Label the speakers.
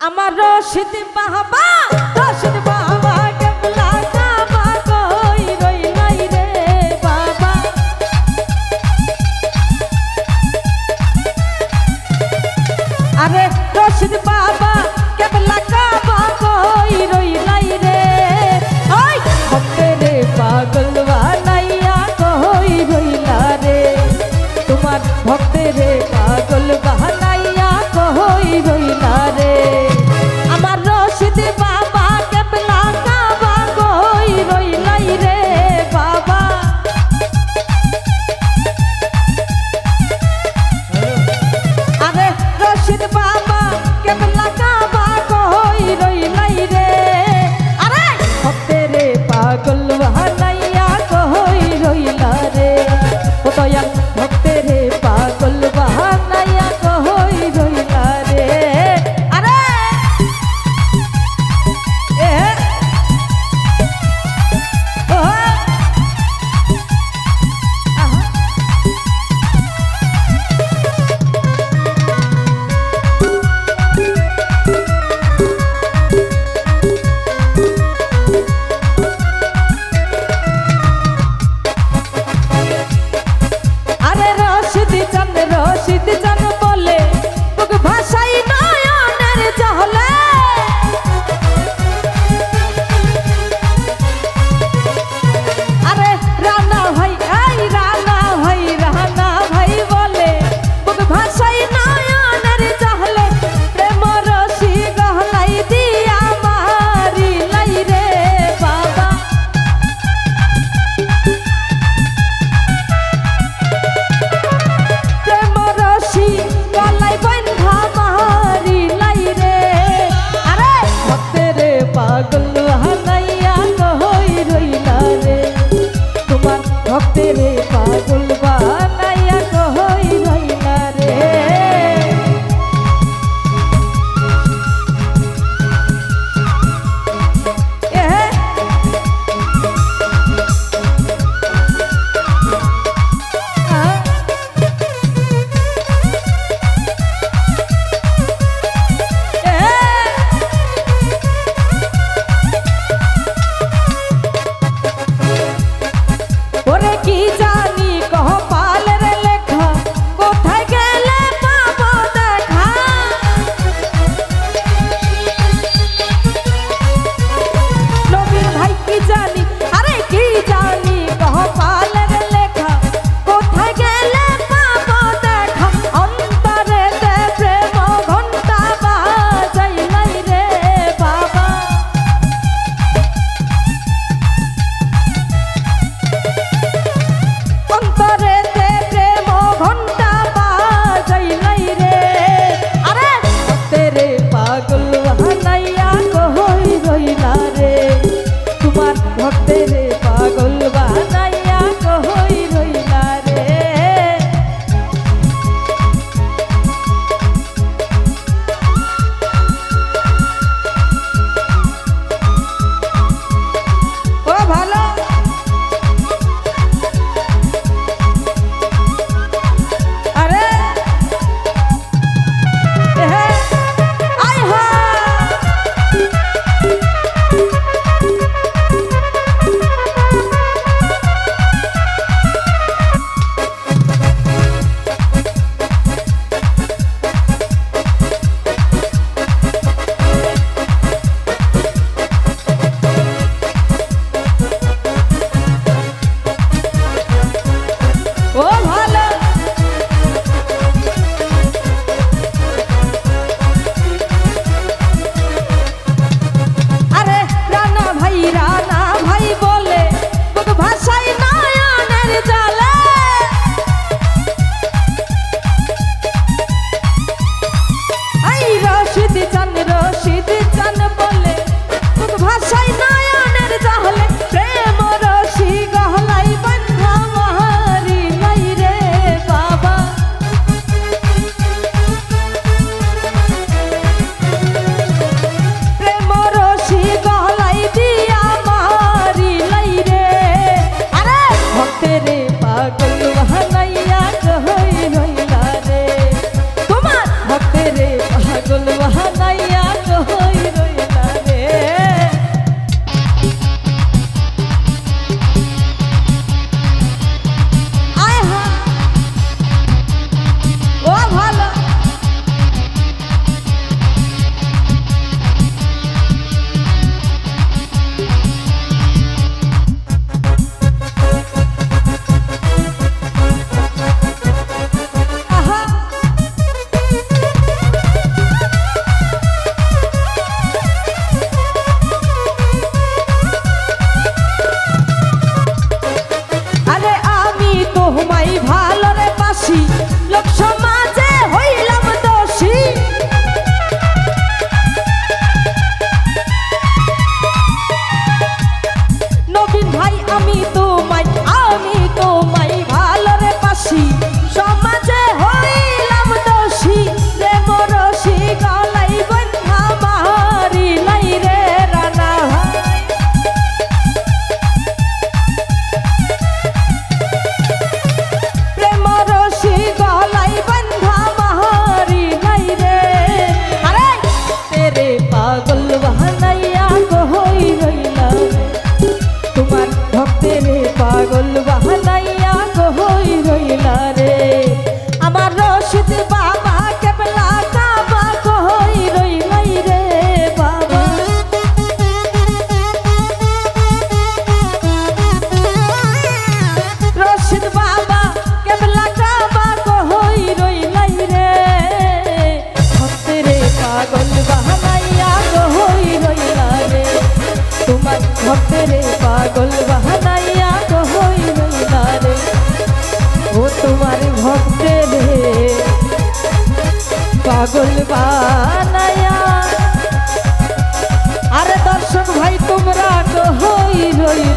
Speaker 1: আমার রশিদ বাবা রশিদ বাবা কেবলা কাবা কই রইলাই রে বাবা। আরে রশিদ বাবা কেবলা কাবা কই রইলাই রে, ওই ভক্তেরে পাগল বানাইয়া কই রইলা রে, তোমার ভক্তেরে পাগল বানাইয়া কই রইলা রে। আমার রশিদ বাবা কেবলা কাবা কই রইলাই রে বাবা। আরে রশিদ বাবা কেবলা কাবা কই রইলাই রে, আরে ভক্তেরে পাগল বানাইয়া কই রইলা রে, ও দয়াল ভক্তেরে পাগল বানাইয়া কই রইলা রে। আরে এ ও আহা ভক্তেরে পাগল বাহানাইয়া কই রইলা রে ও তোমার ভক্তেরে পাগল বানাইয়া। আরে দর্শক ভাই তোমরা কই রইলা।